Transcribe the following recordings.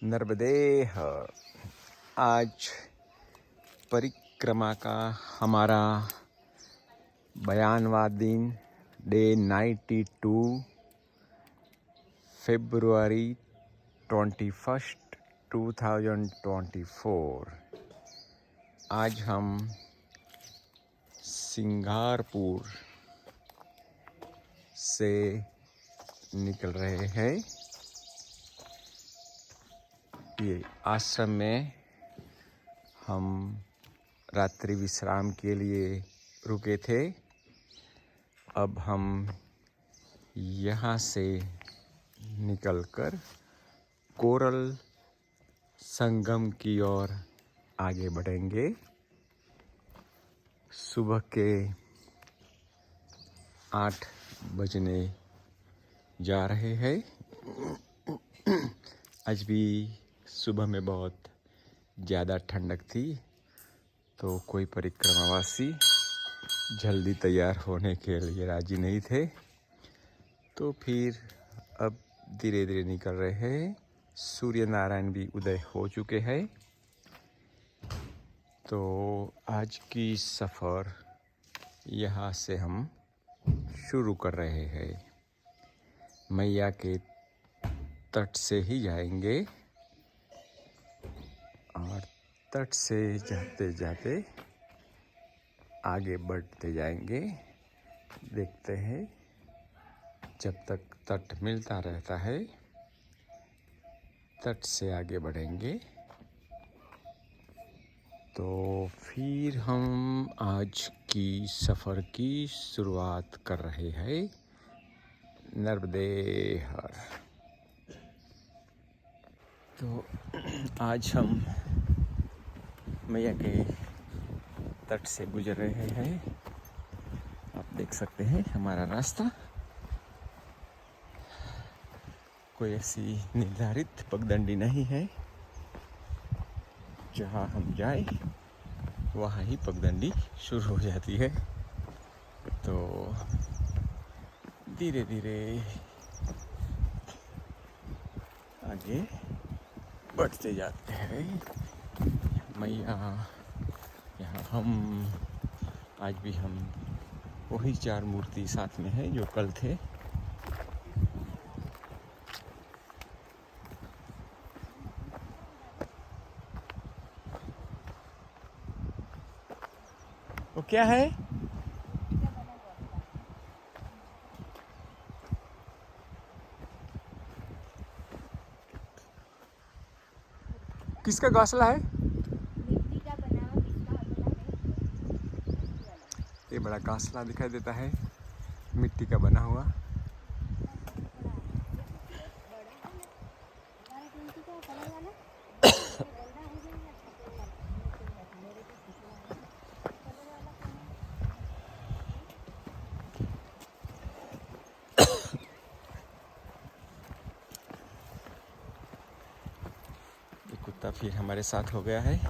नर्मदे हर। आज परिक्रमा का हमारा 92वां दिन, डे 92, February 21st 2024। आज हम सिंगारपुर से निकल रहे हैं। ये आश्रम में हम रात्रि विश्राम के लिए रुके थे। अब हम यहाँ से निकलकर कोरल संगम की ओर आगे बढ़ेंगे। सुबह के 8 बजने जा रहे हैं। आज भी सुबह में बहुत ज़्यादा ठंडक थी, तो कोई परिक्रमावासी जल्दी तैयार होने के लिए राजी नहीं थे। तो फिर अब धीरे धीरे निकल रहे हैं। सूर्य नारायण भी उदय हो चुके हैं। तो आज की सफ़र यहाँ से हम शुरू कर रहे हैं। मैया के तट से ही जाएंगे और तट से जाते जाते आगे बढ़ते जाएंगे। देखते हैं, जब तक तट मिलता रहता है तट से आगे बढ़ेंगे। तो फिर हम आज की सफ़र की शुरुआत कर रहे हैं। नर्मदे हर। तो आज हम मैया के तट से गुजर रहे हैं। आप देख सकते हैं हमारा रास्ता। कोई ऐसी निर्धारित पगडंडी नहीं है। जहाँ हम जाए वहाँ ही पगडंडी शुरू हो जाती है। तो धीरे धीरे आगे बढ़ते जाते हैं। मैया यहाँ हम आज भी हम वही 4 मूर्ति साथ में है जो कल थे। वो क्या है? किसका घोंसला है? मिट्टी का बना हुआ किसका है? ये बड़ा घोंसला दिखाई देता है, मिट्टी का बना हुआ। ये कुत्ता फिर हमारे साथ हो गया है।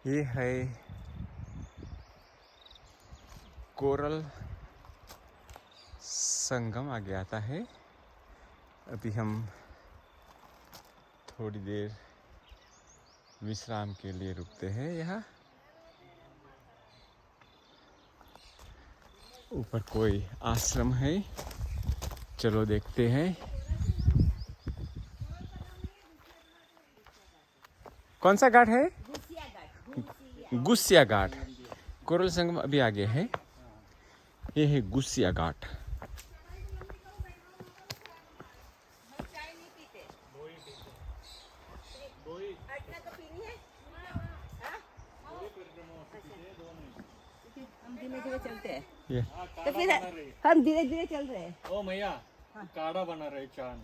ये है कोरल संगम, आगे आता है। अभी हम थोड़ी देर विश्राम के लिए रुकते हैं यहाँ। ऊपर कोई आश्रम है, चलो देखते हैं। कौन सा घाट है? गुस्सिया घाट। कोरल संगम अभी आगे है। ये है गुस्सिया घाट। हम धीरे धीरे चलते हैं। ये तो फिर हम धीरे धीरे चल रहे हैं। ओ मैया, काढ़ा बना रहे चांद।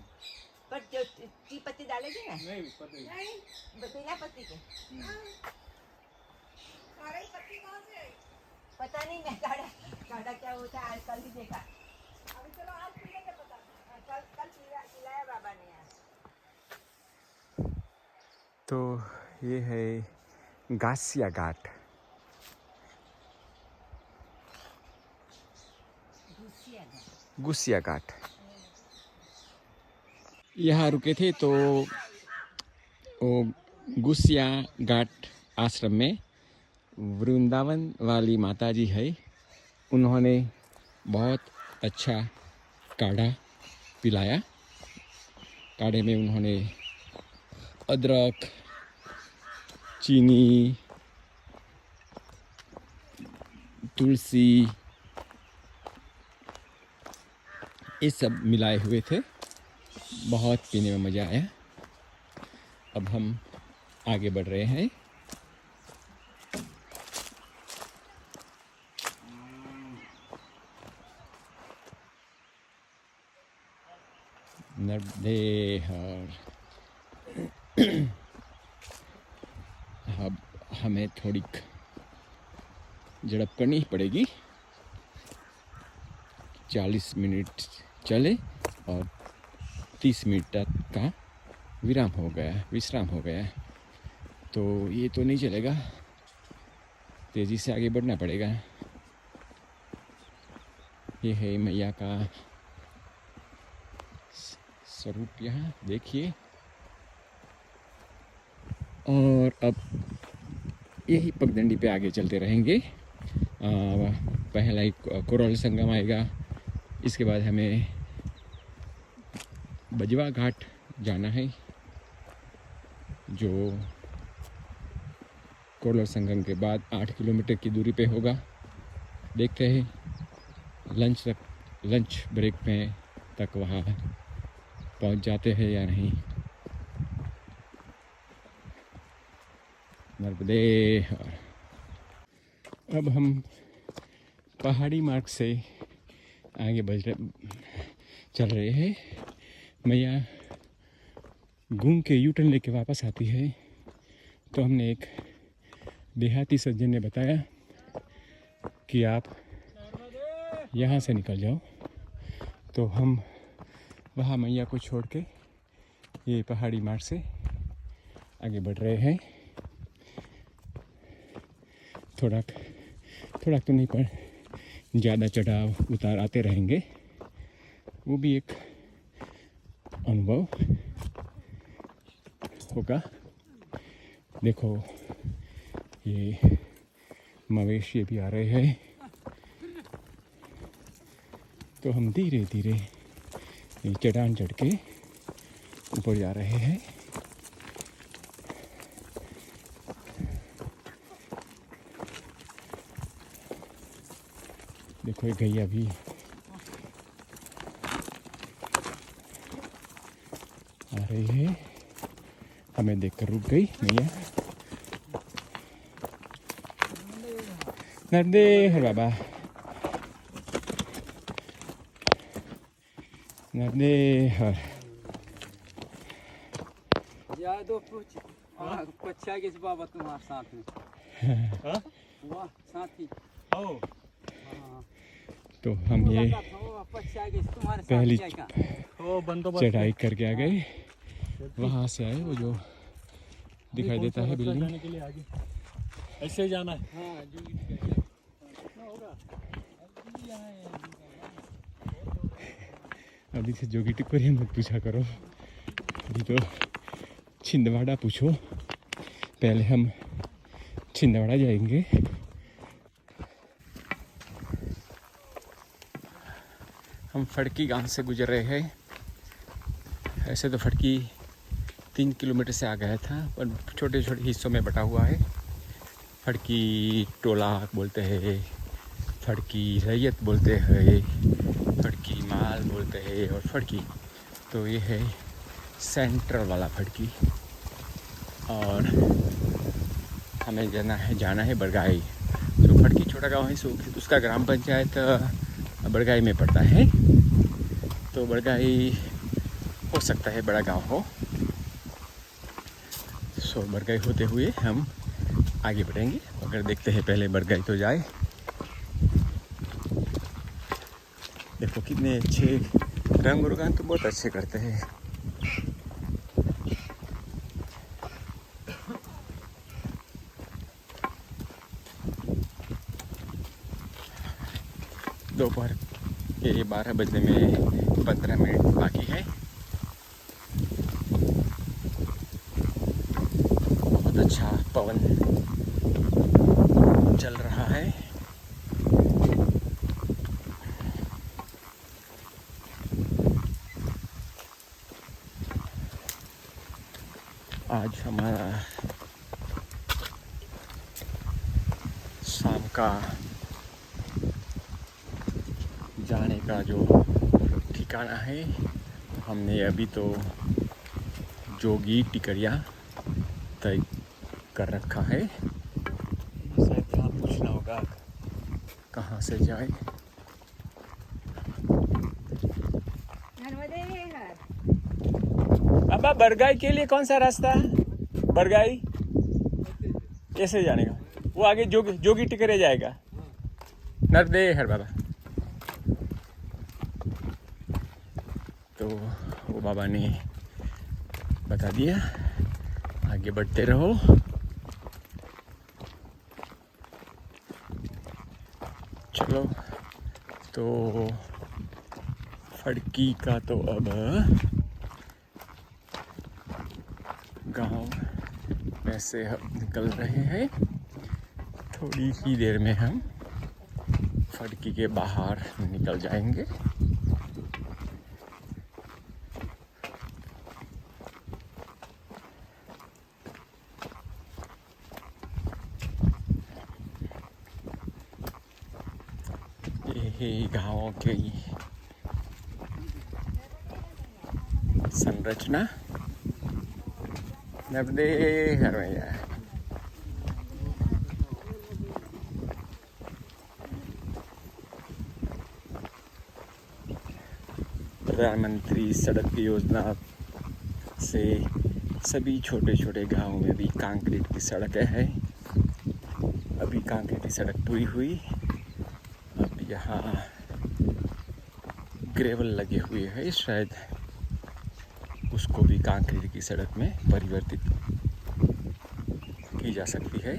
पर जो टी पत्ती डालेगी ना? नहीं पता नहीं। बिना पत्ती के। पता नहीं, मैं काढ़ा क्या होता है आज कल ही देखा। अभी चलो आज पीलेंगे, पता कल पिलाया बाबा ने यार। तो ये है गासिया घाट। गुसिया घाट। यहाँ रुके थे तो वो गुसिया घाट आश्रम में वृंदावन वाली माता जी है, उन्होंने बहुत अच्छा काढ़ा पिलाया। काढ़े में उन्होंने अदरक, चीनी, तुलसी ये सब मिलाए हुए थे। बहुत पीने में मज़ा आया। अब हम आगे बढ़ रहे हैं। नरदेहर। अब हमें थोड़ी झड़प करनी पड़ेगी। 40 मिनट चले और 30 मिनट तक का विश्राम हो गया। तो ये तो नहीं चलेगा, तेज़ी से आगे बढ़ना पड़ेगा। ये है मैया का स्वरूप, यहाँ देखिए। और अब यही पगडंडी पे आगे चलते रहेंगे। पहला एक कोरोल संगम आएगा, इसके बाद हमें बजवा घाट जाना है, जो कोरोल संगम के बाद 8 किलोमीटर की दूरी पे होगा। देखते हैं लंच ब्रेक में तक वहाँ पहुँच जाते हैं या नहीं। नर्मदे। अब हम पहाड़ी मार्ग से आगे चल रहे हैं। मैया घूम के यूटर्न लेके वापस आती है, तो हमने एक देहाती सज्जन ने बताया कि आप यहाँ से निकल जाओ। तो हम वहाँ मैया को छोड़ के ये पहाड़ी मार्ग से आगे बढ़ रहे हैं। थोड़ा तो नहीं, पर ज़्यादा चढ़ाव उतार आते रहेंगे। वो भी एक अनुभव होगा। देखो ये मवेशी भी आ रहे हैं, तो हम धीरे धीरे चढ़ान चढ़ के ऊपर जा रहे हैं। देखो ये गैया भी आ रही है, हमें देखकर रुक गई मैया। नर्मदे हर बाबा, नर्मदे हर। या दो पच्छा के बाबा तुम्हारे साथ में। हाँ? वाह साथी। ओ तो हम ये पहली बंदोबस्त चढ़ाई करके आ गए। वहाँ से आए, वो जो दिखाई देता है बिल्डिंग। जाने के लिए आगे ऐसे ही जाना है। हाँ अभी से जोगी टिप्पणी मत पूछा करो, अभी तो छिंदवाड़ा पूछो। पहले हम छिंदवाड़ा जाएंगे। हम फड़की गांव से गुजर रहे हैं। ऐसे तो फड़की 3 किलोमीटर से आ गया था, पर छोटे छोटे हिस्सों में बटा हुआ है। फड़की टोला बोलते हैं, फड़की रैयत बोलते हैं, फड़की माल बोलते हैं, और फड़की तो ये है सेंट्रल वाला फड़की। और हमें जाना है बड़गाई। तो फड़की छोटा गांव है, सो उसका ग्राम पंचायत बड़गाई में पड़ता है। तो बड़गाई हो सकता है बड़ा गांव हो। सो बड़गाई होते हुए हम आगे बढ़ेंगे। अगर देखते हैं पहले बड़गाई तो जाए। देखो कितने अच्छे रंग रुगान तो बहुत अच्छे करते हैं। दोपहर ये 12 बजने में 15 मिनट बाकी है। बहुत अच्छा पवन चल रहा है। आज हमारा शाम का जाने का जो ठिकाना है, हमने अभी तो जोगी टिकरिया तय कर रखा है। शायद यहाँ पूछना होगा कहाँ से जाए। नर्मदे हर अब बरगाई के लिए कौन सा रास्ता है? बरगाई ऐसे जाने का, वो आगे जोगी टिकरिया जाएगा। नर्मदे हर बाबा। तो वो बाबा ने बता दिया, आगे बढ़ते रहो। चलो, तो फड़की का तो अब गांव में से हम निकल रहे हैं। थोड़ी ही देर में हम फड़की के बाहर निकल जाएंगे। ये गाँव की संरचना नर्मदे हर मैया। प्रधानमंत्री सड़क योजना से सभी छोटे छोटे गांवों में भी कंक्रीट की सड़कें हैं। अभी कंक्रीट की सड़क पूरी हुई, अब यहाँ ग्रेवल लगे हुए हैं, शायद उसको भी कंक्रीट की सड़क में परिवर्तित की जा सकती है।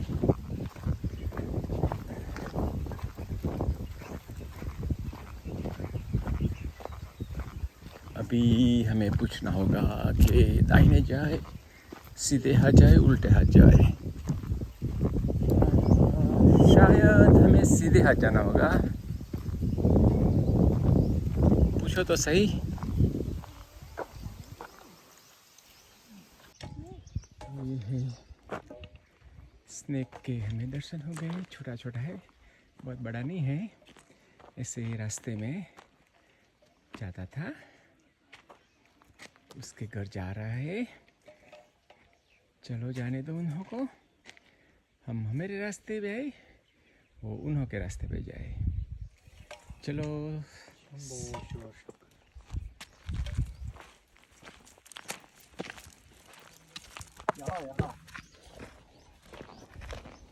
अभी हमें पूछना होगा कि दाहिने जाए, सीधे हाथ जाए, उल्टे हाथ जाए। शायद हमें सीधे हाथ जाना होगा। पूछो तो सही। ये है स्नेक के हमें दर्शन हो गए। छोटा छोटा है, बहुत बड़ा नहीं है। ऐसे रास्ते में जाता था, उसके घर जा रहा है। चलो जाने दो उन्हों को, हम हमारे रास्ते पे आए, वो उन्हों के रास्ते पे जाए। चलो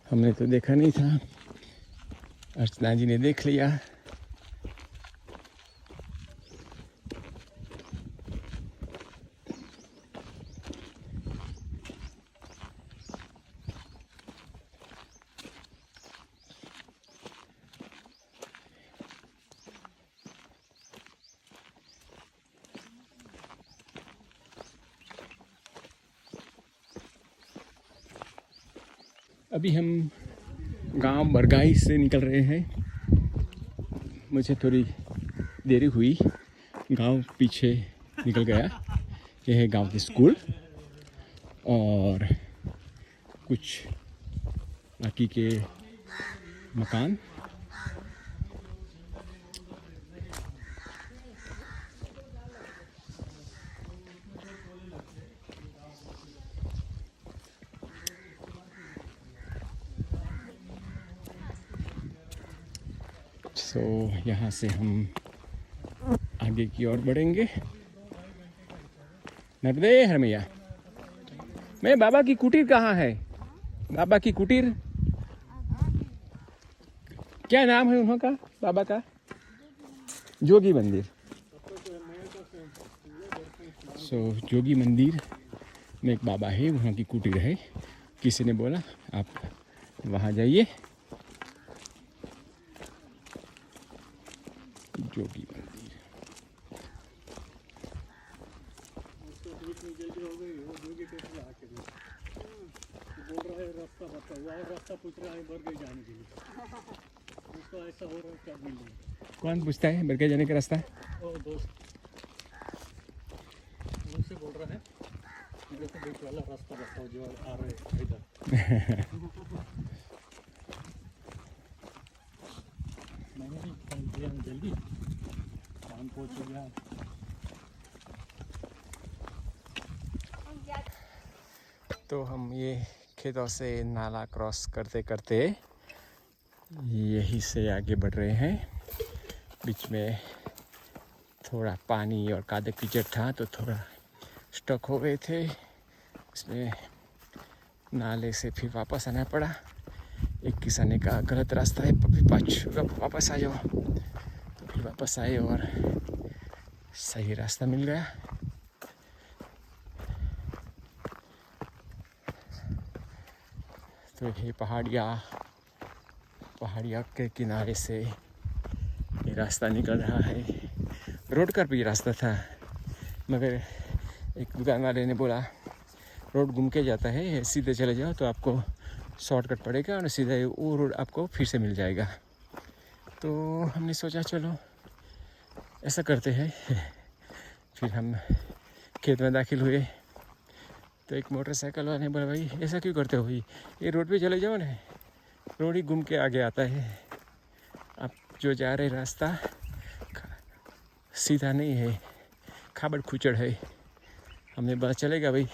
हमने तो देखा नहीं था, अर्चना जी ने देख लिया। अभी हम गांव बरगाई से निकल रहे हैं। मुझे थोड़ी देरी हुई, गांव पीछे निकल गया। यह है गांव की स्कूल और कुछ बाकी के मकान। तो यहाँ से हम आगे की ओर बढ़ेंगे। नर्मदे हर मैया। मैं बाबा की कुटीर कहाँ है? बाबा की कुटीर क्या नाम है उन्हों का? बाबा का जोगी मंदिर। जोगी मंदिर में एक बाबा है, वहाँ की कुटीर है। किसी ने बोला आप वहाँ जाइए। जोगी मंदिर। उसको बीच में जल्दी हो गई, वो जोगी टेकरी आके भी बोल रहा है रास्ता बताओ, वह रास्ता पूछ रहा है बरगई जाने के लिए। उसको ऐसा हो रहा है क्या मिल रहा कौन पूछता है बरगई जाने का रास्ता? है। वो दोस्त मुझसे बोल रहा है मुझे तो बीच वाला रास्ता बताओ जो आ रहे हैं इधर। मैंने भी फोन किया जल्दी, काम पहुँच गया। तो हम ये खेतों से नाला क्रॉस करते करते यहीं से आगे बढ़ रहे हैं। बीच में थोड़ा पानी और कादे कीचड़ था तो थोड़ा स्टक हो गए थे, इसमें नाले से फिर वापस आना पड़ा। एक किसान ने कहा गलत रास्ता है, वापस आ जाओ, तो फिर वापस आए और सही रास्ता मिल गया। तो ये पहाड़िया के किनारे से ये रास्ता निकल रहा है। रोड का भी रास्ता था, मगर एक दुकान वाले ने बोला रोड घूम के जाता है, सीधे चले जाओ तो आपको शॉर्टकट पड़ेगा और सीधा वो रोड आपको फिर से मिल जाएगा। तो हमने सोचा चलो ऐसा करते हैं। फिर हम खेत में दाखिल हुए तो एक मोटरसाइकिल वाले ने बोला भाई ऐसा क्यों करते हो, ये रोड पे चले जाओ ना, रोड ही घूम के आगे आता है, आप जो जा रहे रास्ता सीधा नहीं है, खाबड़ खुचड़ है। हमने बोला चलेगा भाई,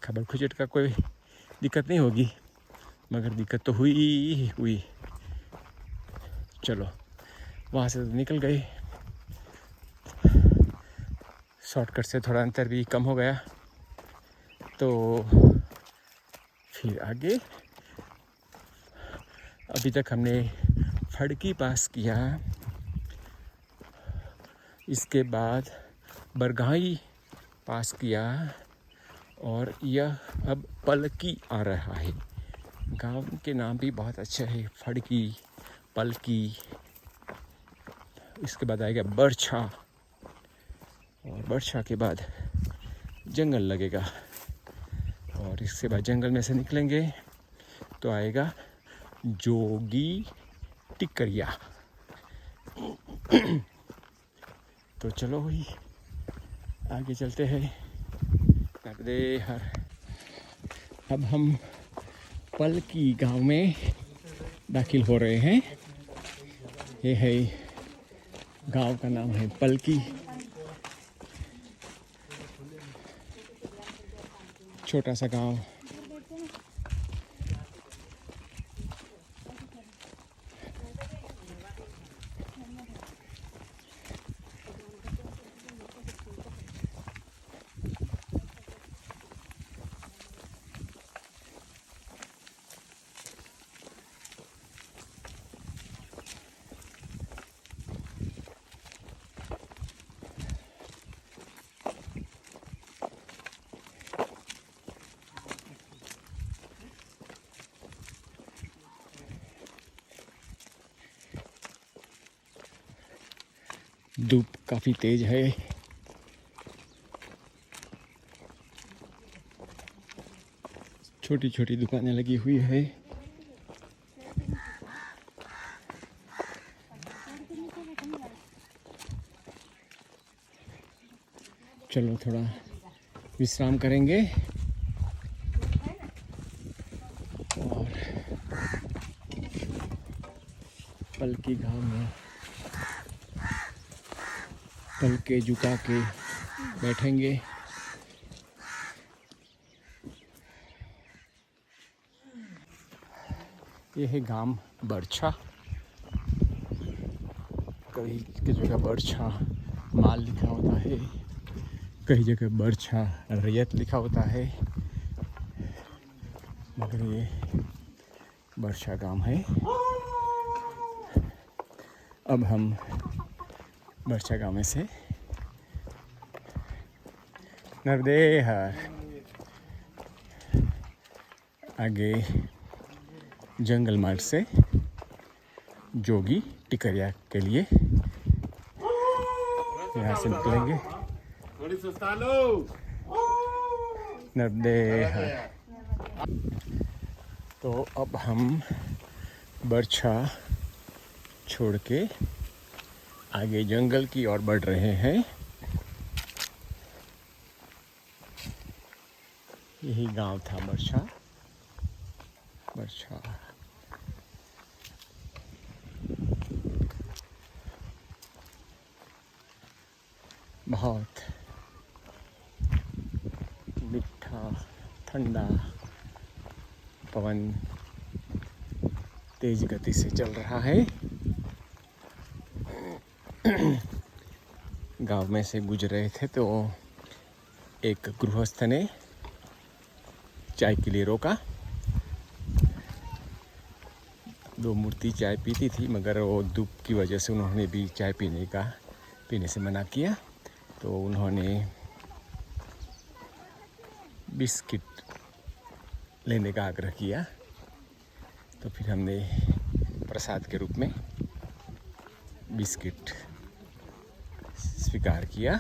खाबड़ खुचड़ का कोई दिक्कत नहीं होगी, मगर दिक्कत तो हुई। चलो वहाँ से तो निकल गए, शॉर्टकट से थोड़ा अंतर भी कम हो गया। तो फिर आगे अभी तक हमने फड़की पास किया, इसके बाद बरगाई पास किया और यह अब पलकी आ रहा है। गांव के नाम भी बहुत अच्छा है, फड़की, पलकी। इसके बाद आएगा बरछा और बरछा के बाद जंगल लगेगा और इसके बाद जंगल में से निकलेंगे तो आएगा जोगी टिकरिया। तो चलो भाई आगे चलते हैं। अब हम पलकी गांव में दाखिल हो रहे हैं। ये है गांव का नाम है पलकी, छोटा सा गांव। धूप काफ़ी तेज है। छोटी छोटी दुकानें लगी हुई है। चलो थोड़ा विश्राम करेंगे और पलकी गांव में पलके झुका के बैठेंगे। ये है गांव बरछा। कई की जगह बरछा माल लिखा होता है, कई जगह बरछा रैयत लिखा होता है, मगर ये बरछा गांव है। अब हम बरछा गांव में से नरदेहर आगे जंगल मार्ग से जोगी टिकरिया के लिए यहाँ से निकलेंगे थोड़ी सुस्ता लो। नर्मदे हर। तो अब हम बरछा छोड़ के आगे जंगल की ओर बढ़ रहे हैं। यही गांव था बरछा। बरछा बहुत मीठा ठंडा पवन तेज गति से चल रहा है। गांव में से गुजर रहे थे तो एक गृहस्थ ने चाय के लिए रोका। 2 मूर्ति चाय पीती थी, मगर वो धूप की वजह से उन्होंने भी चाय पीने से मना किया। तो उन्होंने बिस्किट लेने का आग्रह किया। तो फिर हमने प्रसाद के रूप में बिस्किट स्वीकार किया।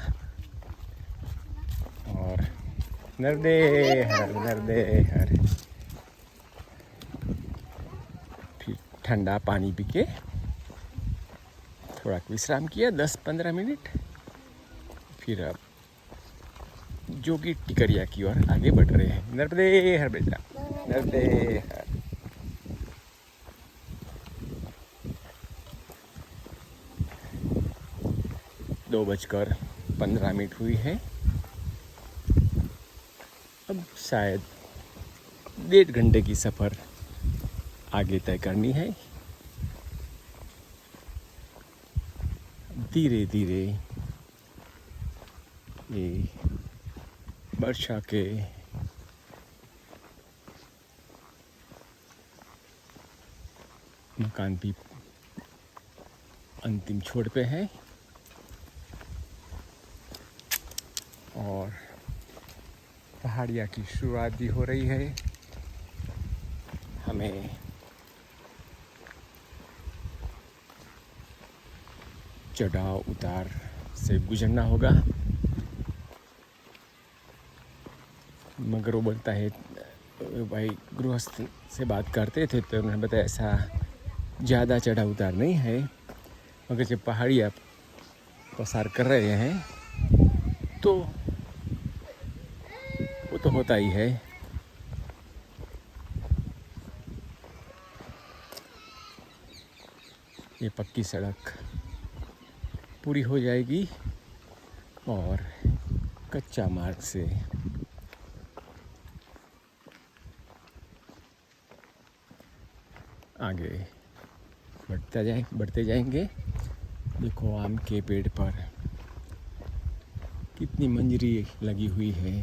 और नर्मदे हर नर्मदे हर। फिर ठंडा पानी पी के थोड़ा विश्राम किया 10-15 मिनट। फिर अब जोगी टिकरिया की ओर आगे बढ़ रहे हैं। नर्मदे हर बेटा नर्मदे हर। दो 2:15 हुई है। अब शायद 1.5 घंटे की सफ़र आगे तय करनी है। धीरे धीरे ये बरछा के मकान भी अंतिम छोर पे है और पहाड़िया की शुरुआत भी हो रही है। हमें चढ़ाव उतार से गुजरना होगा। मगर वो बोलता है, भाई गृहस्थ से बात करते थे तो उन्होंने बताया ऐसा ज़्यादा चढ़ा उतार नहीं है, मगर जब पहाड़ियाँ पसार कर रहे हैं तो वो तो होता ही है। ये पक्की सड़क पूरी हो जाएगी और कच्चा मार्ग से आगे बढ़ते जाएंगे। देखो आम के पेड़ पर कितनी मंजरी लगी हुई है।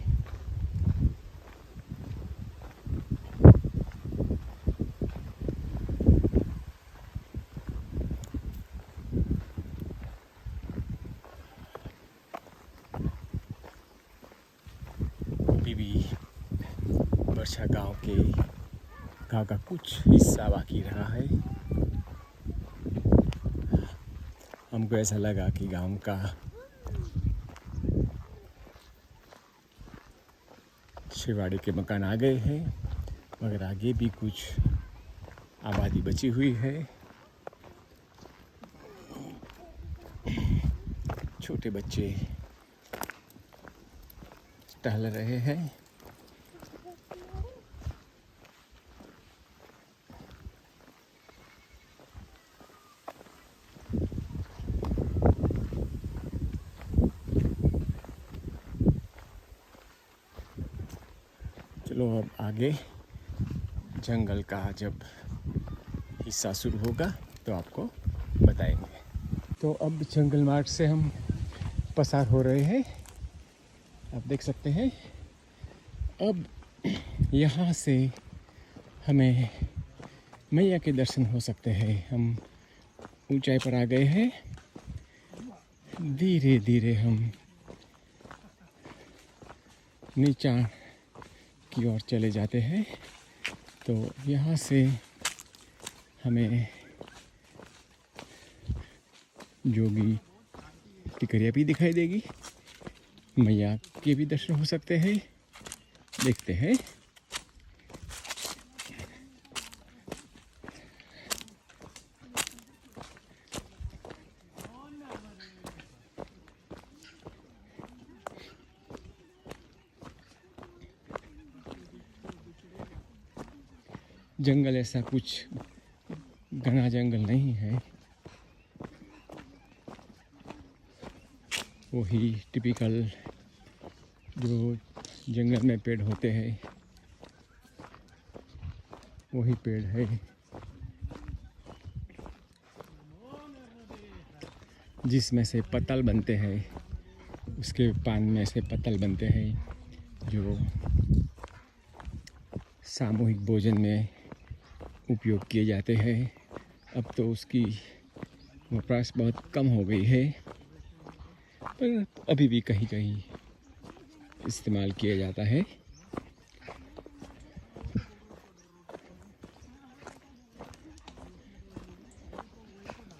अभी भी बरछा गांव का कुछ हिस्सा बाकी रहा है। हमको ऐसा लगा कि गांव का शिवाड़ी के मकान आ गए हैं, मगर आगे भी कुछ आबादी बची हुई है। छोटे बच्चे टहल रहे हैं। चलो अब आगे जंगल का जब हिस्सा शुरू होगा तो आपको बताएंगे। तो अब जंगल मार्ग से हम पसार हो रहे हैं, आप देख सकते हैं। अब यहाँ से हमें मैया के दर्शन हो सकते हैं। हम ऊंचाई पर आ गए हैं। धीरे धीरे हम नीचा की ओर चले जाते हैं। तो यहाँ से हमें जोगी टिकरिया भी दिखाई देगी, मैया के भी दर्शन हो सकते हैं। देखते हैं। जंगल ऐसा कुछ घना जंगल नहीं है, वही टिपिकल जो जंगल में पेड़ होते हैं वही पेड़ है, जिसमें से पत्तल बनते हैं, उसके पान में से पत्तल बनते हैं जो सामूहिक भोजन में उपयोग किए जाते हैं। अब तो उसकी वपराश बहुत कम हो गई है, पर अभी भी कहीं कहीं इस्तेमाल किया जाता है।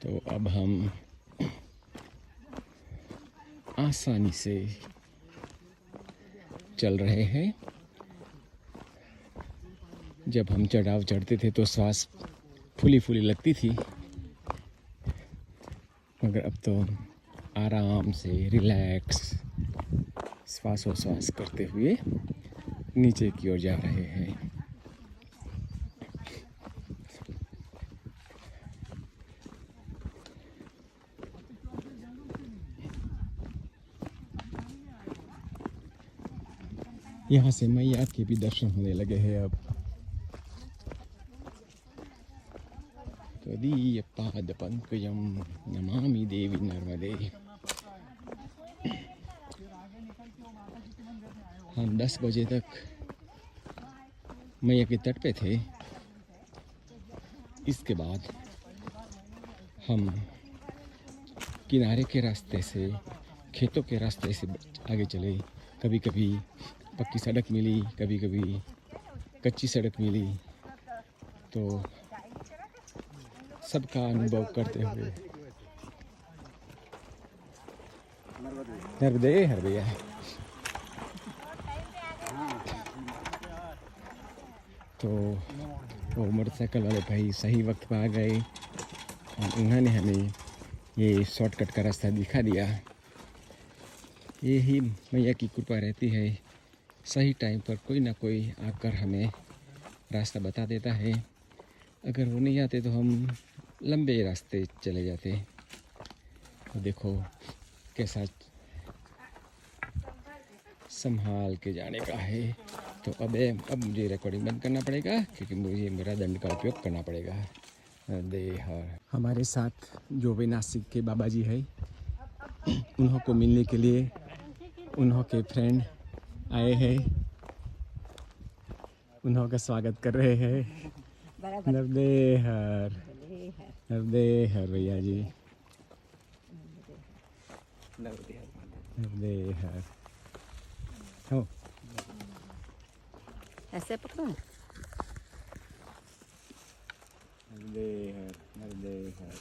तो अब हम आसानी से चल रहे हैं। जब हम चढ़ाव चढ़ते थे तो सांस फूली फूली लगती थी, मगर अब तो आराम से रिलैक्स श्वासोश्वास करते हुए नीचे की ओर जा रहे हैं। यहाँ से मैया के भी दर्शन होने लगे हैं अब। त्वदीय पाद पंकजम नमामि देवी नर्मदे। हम 10 बजे तक मैया के तट पे थे। इसके बाद हम किनारे के रास्ते से, खेतों के रास्ते से आगे चले। कभी कभी पक्की सड़क मिली, कभी कभी कच्ची सड़क मिली, तो सबका अनुभव करते हुए नर्मदे हर भैया। तो वो मोटरसाइकिल वाले भाई सही वक्त पर आ गए और उन्होंने हमें ये शॉर्टकट का रास्ता दिखा दिया। ये ही मैया की कृपा रहती है, सही टाइम पर कोई ना कोई आकर हमें रास्ता बता देता है। अगर वो नहीं आते तो हम लंबे रास्ते चले जाते। तो देखो कैसा संभाल के जाने का है। तो अब मुझे रिकॉर्डिंग बंद करना पड़ेगा क्योंकि मुझे मेरा दंड का उपयोग करना पड़ेगा। हमारे साथ जो भी नासिक के बाबा जी है, उन्हों को मिलने के लिए उन्हों के फ्रेंड आए हैं, उन्हों का स्वागत कर रहे हैं। नर्मदे हर भैया जी, नर्मदे हर। हो ऐसे पकड़ो ना। नर्मदे हर, नर्मदे हर,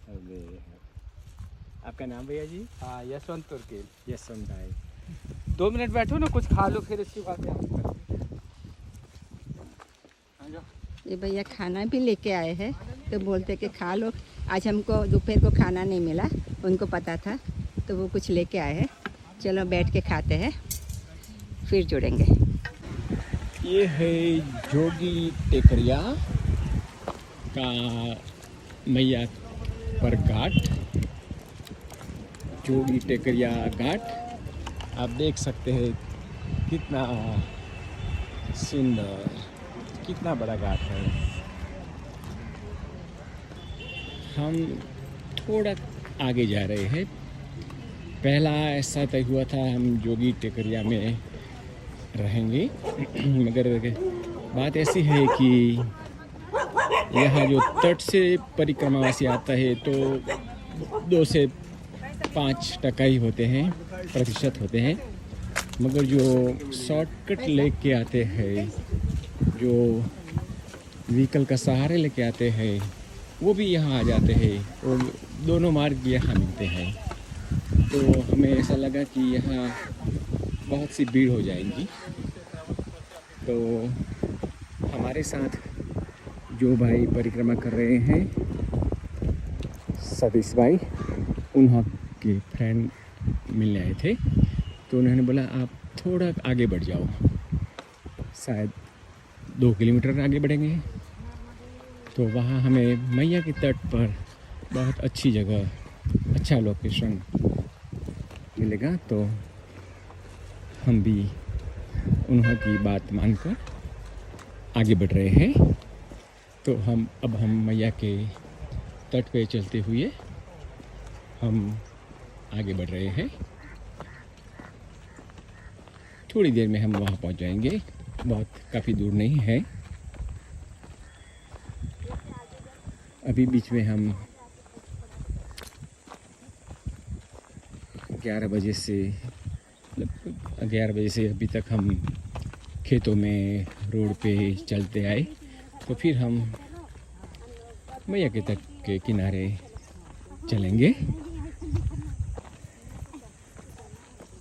नर्मदे हर। आपका नाम भैया जी? हाँ, यशवंत तुर्की। यशवंत भाई। 2 मिनट बैठो ना, कुछ खा लो, फिर इसके बाद ये भैया खाना भी लेके आए हैं, तो बोलते कि खा लो। आज हमको दोपहर को खाना नहीं मिला, उनको पता था तो वो कुछ लेके आए हैं। चलो बैठ के खाते हैं, फिर जुड़ेंगे। ये है जोगी टेकरिया का मैया पर घाट, जोगी टेकरिया घाट। आप देख सकते हैं कितना सुंदर, कितना बड़ा घाट है। हम थोड़ा आगे जा रहे हैं। पहला ऐसा तय हुआ था हम जोगी टेकरिया में रहेंगे, मगर बात ऐसी है कि यहाँ जो तट से परिक्रमावासी आता है तो 2 से 5% ही होते हैं, प्रतिशत होते हैं। मगर जो शॉर्टकट लेके आते हैं, जो व्हीकल का सहारे लेके आते हैं, वो भी यहाँ आ जाते हैं। और दोनों मार्ग यहाँ मिलते हैं। तो हमें ऐसा लगा कि यहाँ बहुत सी भीड़ हो जाएगी, तो हमारे साथ जो भाई परिक्रमा कर रहे हैं सतीश भाई, उन्हों के फ्रेंड मिलने आए थे, तो उन्होंने बोला आप थोड़ा आगे बढ़ जाओ, शायद 2 किलोमीटर आगे बढ़ेंगे। तो वहाँ हमें मैया के तट पर बहुत अच्छी जगह, अच्छा लोकेशन मिलेगा, तो हम भी उन्हों की बात मानकर आगे बढ़ रहे हैं। तो अब हम मैया के तट पे चलते हुए हम आगे बढ़ रहे हैं। थोड़ी देर में हम वहाँ पहुँच जाएंगे, काफ़ी दूर नहीं है। अभी बीच में हम 11 बजे से अभी तक हम खेतों में रोड पे चलते आए, तो फिर हम मैया के तट के किनारे चलेंगे।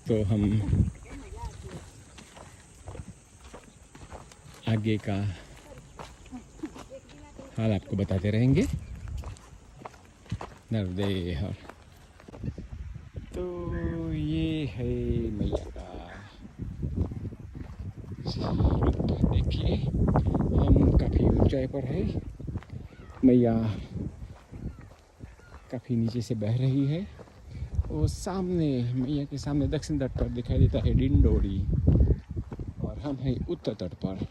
तो हम आगे का हाल आपको बताते रहेंगे। नर्मदे हर। तो ये है मैया का, देखिए हम काफ़ी ऊंचाई पर है, मैया काफ़ी नीचे से बह रही है। वो सामने मैया के सामने दक्षिण तट पर दिखाई देता है डिंडोरी, और हम हैं उत्तर तट पर।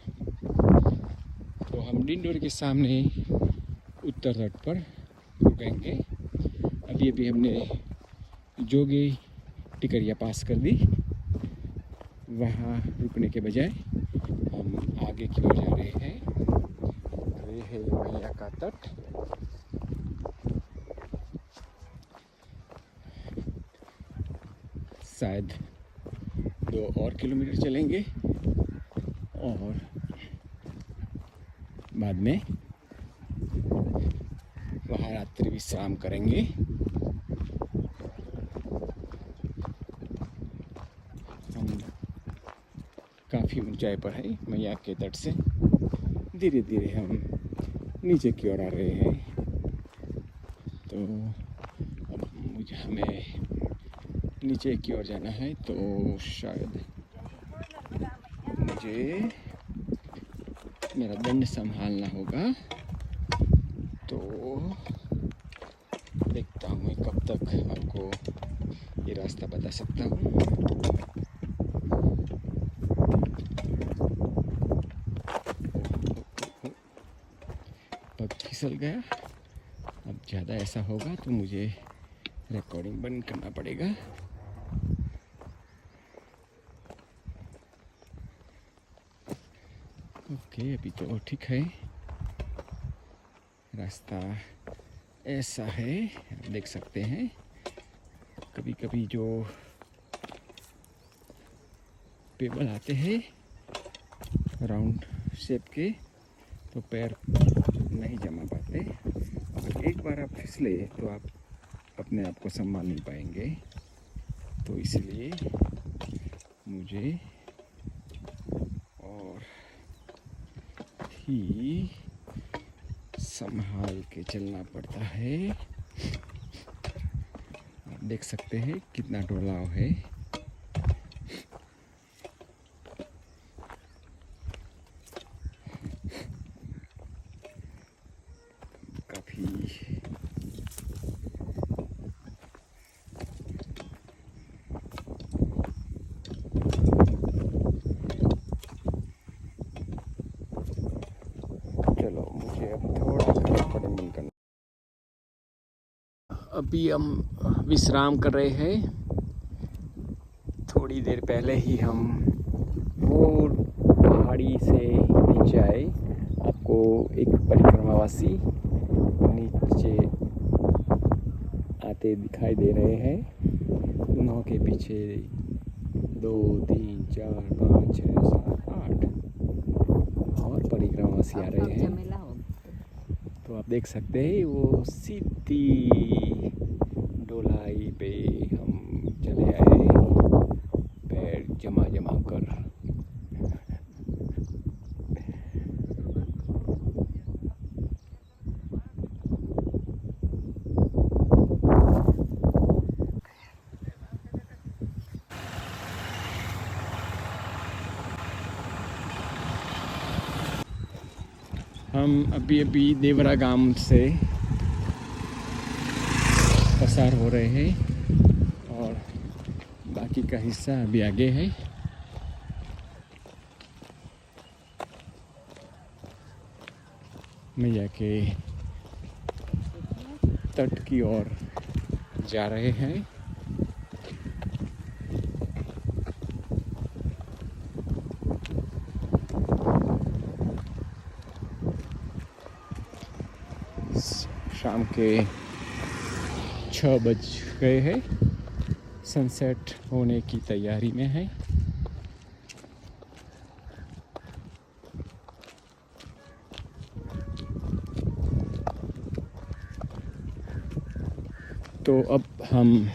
तो हम डिंडोरी के सामने उत्तर तट पर रुकेंगे। अभी हमने जोगी टिकरिया पास कर दी, वहाँ रुकने के बजाय हम आगे की ओर जा रहे हैं। तो ये है मैया का तट। शायद 2 और किलोमीटर चलेंगे और बाद में वहाँ रात्रि विश्राम करेंगे। हम काफ़ी ऊंचाई पर है मैया के तट से, धीरे धीरे हम नीचे की ओर आ रहे हैं। तो अब हमें नीचे की ओर जाना है, तो शायद मुझे मेरा दंड संभालना होगा। तो देखता हूँ मैं कब तक आपको ये रास्ता बता सकता हूँ। पग फिसल गया। अब ज़्यादा ऐसा होगा तो मुझे रिकॉर्डिंग बंद करना पड़ेगा। ओके, अभी तो ठीक है। रास्ता ऐसा है, आप देख सकते हैं। कभी कभी जो पेबल आते हैं राउंड शेप के, तो पैर नहीं जमा पाते। अगर एक बार आप फिसले तो आप अपने आप को संभाल नहीं पाएंगे। तो इसलिए मुझे और ही संभाल के चलना पड़ता है। आप देख सकते हैं कितना ढलाव है। काफी चलो, मुझे अब थोड़ा रिकॉर्डिंग बंद करना। अभी हम विश्राम कर रहे हैं। थोड़ी देर पहले ही हम वो पहाड़ी से नीचे आए। आपको एक परिक्रमावासी नीचे आते दिखाई दे रहे हैं। उन्हों के पीछे 2, 3, 4, 5, 6, 7, 8 और परिक्रमावासी आ रहे हैं। तो आप देख सकते हैं वो सीधी ढलाई पे हम हम अभी अभी देवरा गांव से पसार हो रहे हैं और बाकी का हिस्सा अभी आगे है। मैया के तट की ओर जा रहे हैं। शाम के 6 बज गए हैं। सनसेट होने की तैयारी में है। तो अब हम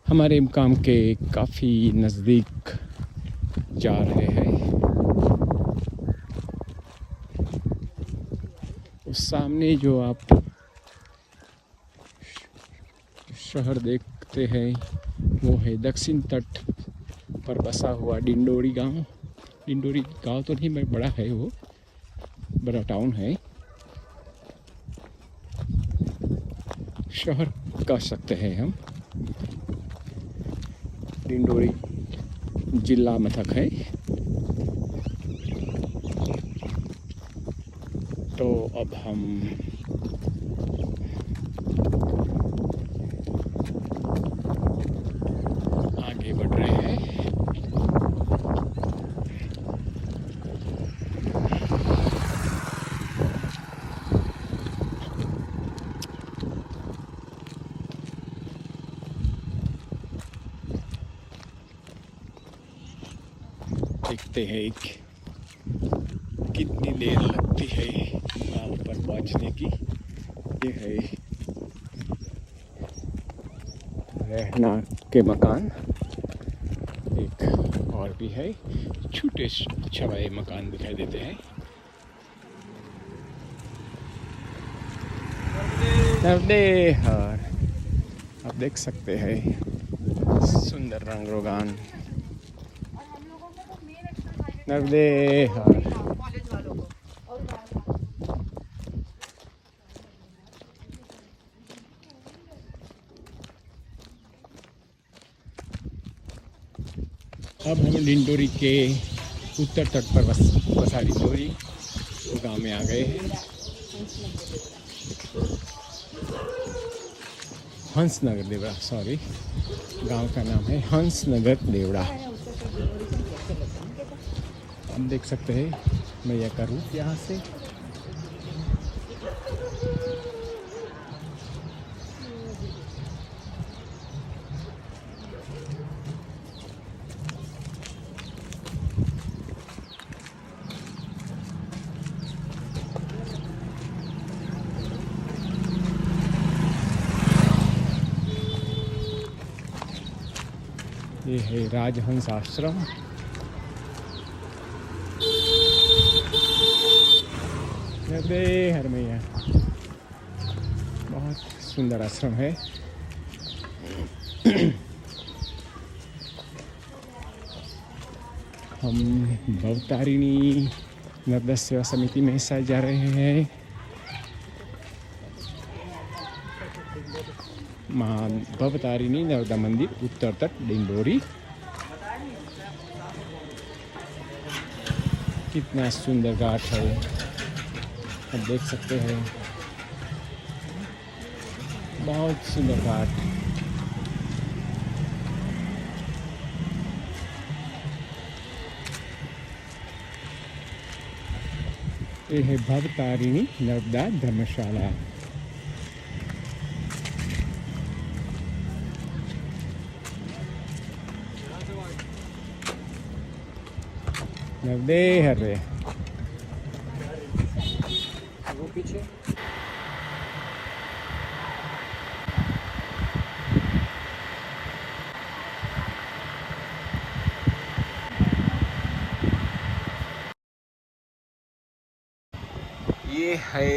हमारे मुकाम के काफ़ी नज़दीक जा रहे हैं। उस सामने जो आप शहर देखते हैं वो है दक्षिण तट पर बसा हुआ डिंडोरी गांव। डिंडोरी गांव तो नहीं बड़ा है, वो बड़ा टाउन है, शहर कह सकते हैं हम। डिंडोरी जिला मथक है। तो अब हम आगे बढ़ रहे हैं। देखते हैं कितनी देर लगती है गाँव पर पहुंचने की। ये है रहना के मकान, एक और भी है, छोटे छवाए मकान दिखाई देते हैं। नवदेहर आप देख सकते हैं, सुंदर रंग रोगान नवदेहर। अब हम डिंडोरी के उत्तर तट पर बसा डिंडोरी गांव में आ गए हैं। हंसनगर देवड़ा, सॉरी, गांव का नाम है हंसनगर देवड़ा। हम देख सकते हैं मैया का रूप यहाँ से। ये है राजहंस आश्रम। हर मैया, बहुत सुंदर आश्रम है। हम भवतारिणी नर्मदा सेवा समिति में शायद जा रहे हैं। माँ भवतारिणी नर्मदा मंदिर, उत्तर तट, डिंडोरी। कितना सुंदर घाट है, आप देख सकते हैं, बहुत सुंदर घाट। ये है भवतारिणी नर्मदा धर्मशाला। नर्मदे हरे वो पीछे ये है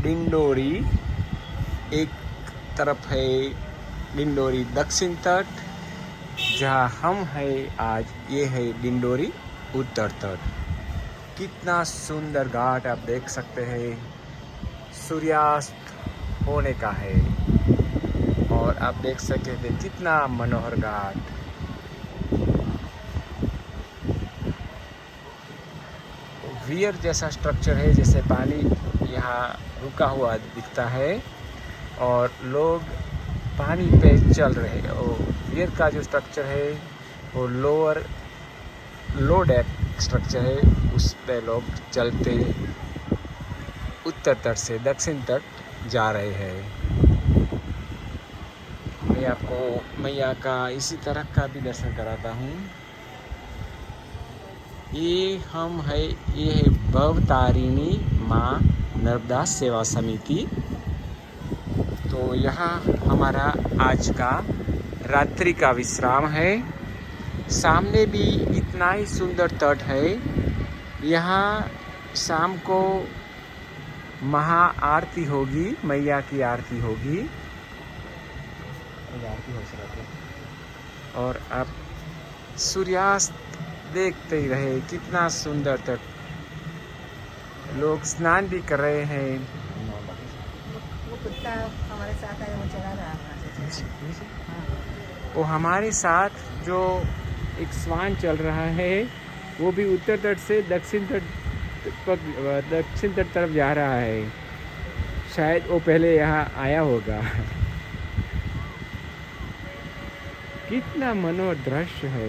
डिंडोरी। एक तरफ है डिंडोरी दक्षिण तट, जहाँ हम हैं आज, ये है डिंडोरी उत्तर तट। कितना सुंदर घाट आप देख सकते हैं, सूर्यास्त होने का है और आप देख सकते थे कितना मनोहर घाट। वियर जैसा स्ट्रक्चर है, जैसे पानी यहाँ रुका हुआ दिखता है और लोग पानी पे चल रहे हैं। और वियर का जो स्ट्रक्चर है वो लो डेक स्ट्रक्चर है, उस पे लोग चलते उत्तर तट से दक्षिण तट जा रहे हैं। मैं आपको मैया का इसी तरह का भी दर्शन कराता हूँ। ये है भवतारिणी माँ नर्मदा सेवा समिति। तो यहाँ हमारा आज का रात्रि का विश्राम है। सामने भी इतना ही सुंदर तट है। यहाँ शाम को महा आरती होगी, मैया की आरती होगी और आप सूर्यास्त देखते ही रहे। कितना सुंदर तट, लोग स्नान भी कर रहे हैं। वो कुत्ता हमारे साथ आया, वो चला रहा है। वो हमारे साथ जो एक स्वान चल रहा है वो भी उत्तर तट से दक्षिण तट तरफ जा रहा है। शायद वो पहले यहाँ आया होगा। कितना मनोहर दृश्य है।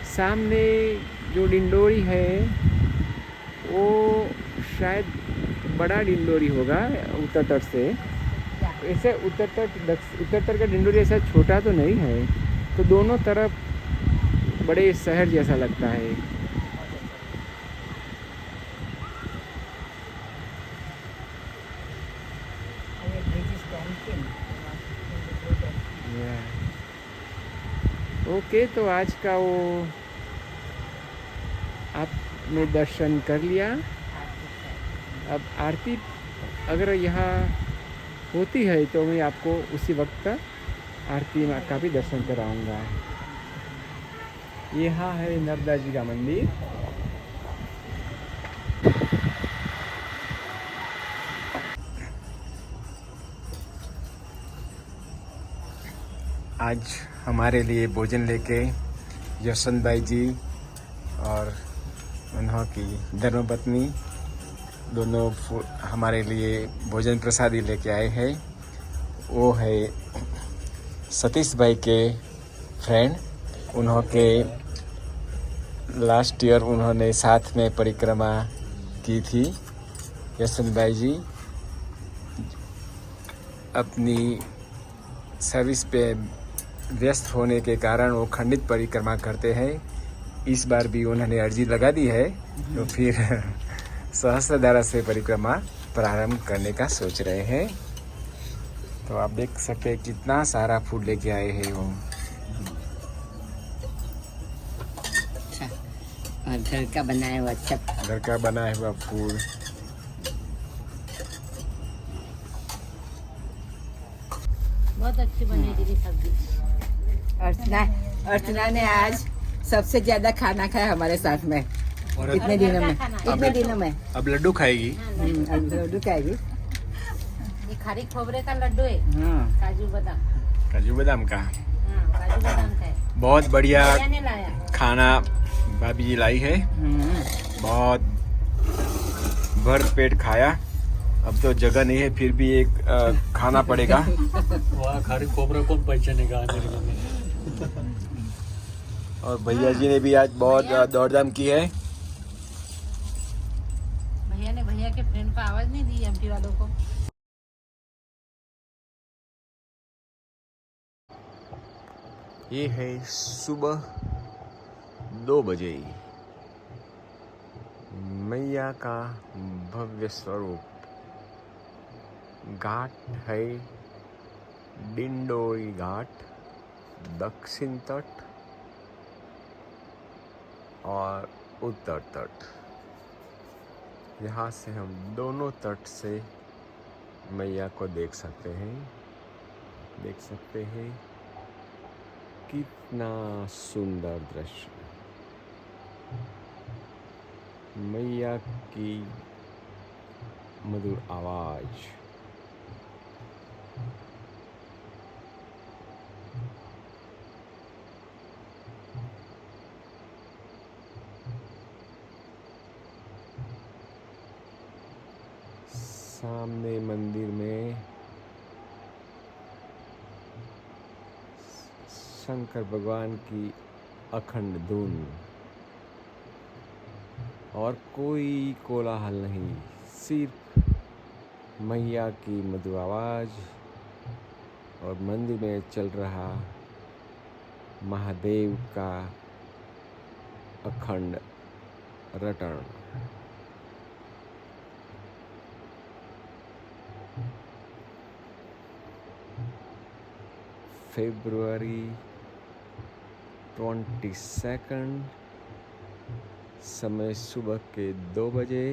सामने जो डिंडोरी है वो शायद बड़ा डिंडोरी होगा उत्तर तट से। ऐसे उत्तर तट का डिंडोरी ऐसा छोटा तो नहीं है, तो दोनों तरफ बड़े शहर जैसा लगता है। ओके, तो आज का वो आपने दर्शन कर लिया। अब आरती अगर यहाँ होती है तो मैं आपको उसी वक्त आरती का भी दर्शन कराऊंगा। यहाँ है नर्मदा जी का मंदिर। आज हमारे लिए भोजन लेके यशवंत भाई जी और उनकी धर्मपत्नी दोनों हमारे लिए भोजन प्रसादी लेके आए हैं। वो है सतीश भाई के फ्रेंड, उन्होंने लास्ट ईयर उन्होंने साथ में परिक्रमा की थी। यशवंत भाई जी अपनी सर्विस पे व्यस्त होने के कारण वो खंडित परिक्रमा करते हैं। इस बार भी उन्होंने अर्जी लगा दी है, तो फिर सहस्त्रधारा से परिक्रमा प्रारंभ करने का सोच रहे हैं। तो आप देख सकते हैं कितना सारा फूड लेके आए हैं वो। और घर का बनाया हुआ घर का बनाया हुआ फूड। बहुत अच्छी बनी थी सब्जी। अर्चना ने आज सबसे ज्यादा खाना खाया हमारे साथ में इतने दिनों में। अब लड्डू खाएगी। अब लड्डू खाएगी। ये खारी खोबरे का लड्डू है। हाँ, काजू बादाम। काजू बादाम का। हाँ, काजू बादाम का है। बहुत बढ़िया भैया ने लाया। खाना भाभी जी लाई है। बहुत भर पेट खाया। अब तो जगह नहीं है, फिर भी एक खाना पड़ेगा। वहाँ खारी खोबरा कौन पहचानेगा अमेरिका में। और भैया जी ने भी आज बहुत दौड़धाम की है। भैया ने भैया के फ्रेंड को आवाज नहीं दी एमपी वालों को। ये है सुबह 2 बजे मैया का भव्य स्वरूप। घाट है डिंडोरी घाट, दक्षिण तट और उत्तर तट। यहाँ से हम दोनों तट से मैया को देख सकते हैं। कितना सुंदर दृश्य, मैया की मधुर आवाज। सामने मंदिर में शंकर भगवान की अखंड धुन और कोई कोलाहल नहीं, सिर्फ मैया की मधुर आवाज और मंदिर में चल रहा महादेव का अखंड रटन। February 22, समय सुबह के 2 बजे।